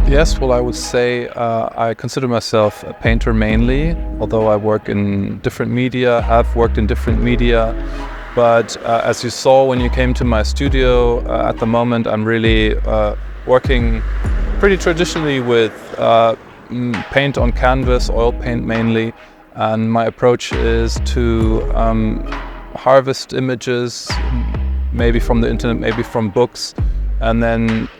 Yes, well, I would say I consider myself a painter mainly, although I work in different media, have worked in different media. But as you saw when you came to my studio, at the moment I'm really working pretty traditionally with paint on canvas, oil paint mainly. And my approach is to harvest images, maybe from the internet, maybe from books, and then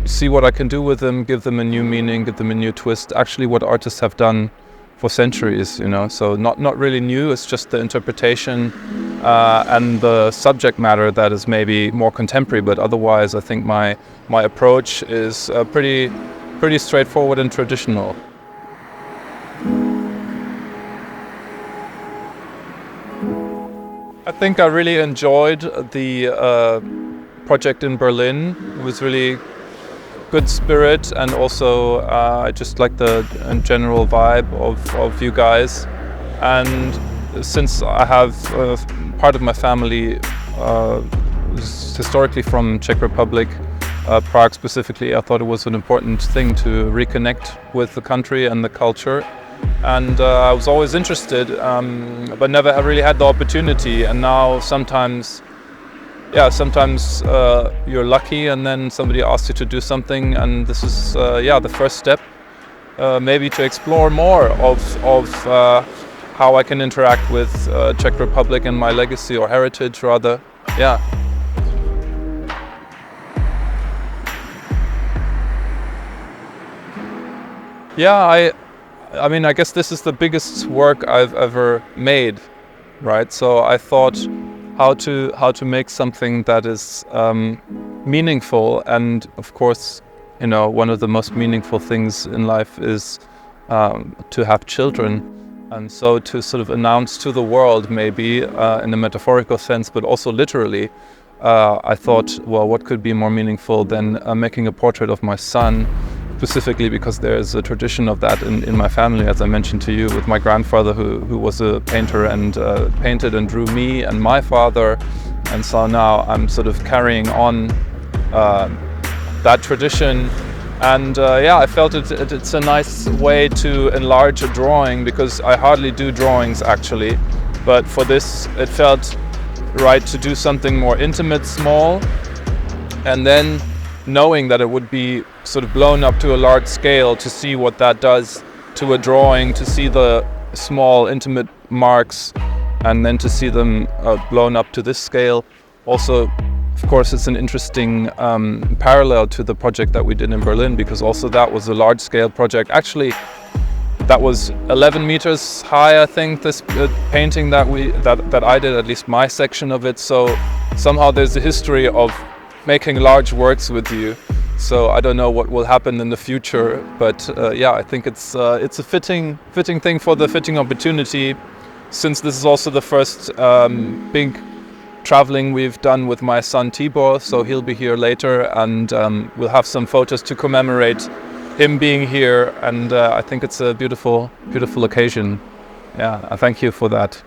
see what I can do with them, give them a new meaning, give them a new twist. Actually what artists have done for centuries, you know, so not really new, it's just the interpretation and the subject matter that is maybe more contemporary, but otherwise I think my approach is pretty straightforward and traditional. I think I really enjoyed the project in Berlin. It was really good spirit, and also I just like the general vibe of you guys. And since I have part of my family is historically from Czech Republic, Prague specifically, I thought it was an important thing to reconnect with the country and the culture. And I was always interested, but never really had the opportunity. And now sometimes you're lucky, and then somebody asks you to do something, and this is the first step, maybe to explore more of how I can interact with Czech Republic and my legacy or heritage rather. I mean, I guess this is the biggest work I've ever made, right? So I thought how to make something that is meaningful, and of course, you know, one of the most meaningful things in life is to have children, and so to sort of announce to the world, maybe in a metaphorical sense, but also literally, I thought, well, what could be more meaningful than making a portrait of my son, specifically because there's a tradition of that in my family, as I mentioned to you, with my grandfather who was a painter and painted and drew me and my father. And so now I'm sort of carrying on that tradition. And I felt it's a nice way to enlarge a drawing, because I hardly do drawings actually. But for this, it felt right to do something more intimate, small, and then knowing that it would be sort of blown up to a large scale, to see what that does to a drawing, to see the small intimate marks, and then to see them blown up to this scale. Also, of course, it's an interesting parallel to the project that we did in Berlin, because also that was a large scale project. Actually, that was 11 meters high, I think, this painting that I did, at least my section of it. So somehow there's a history of making large works with you. So I don't know what will happen in the future, but I think it's a fitting thing for the fitting opportunity, since this is also the first big traveling we've done with my son Tibor. So he'll be here later, and we'll have some photos to commemorate him being here, and I think it's a beautiful occasion. I thank you for that.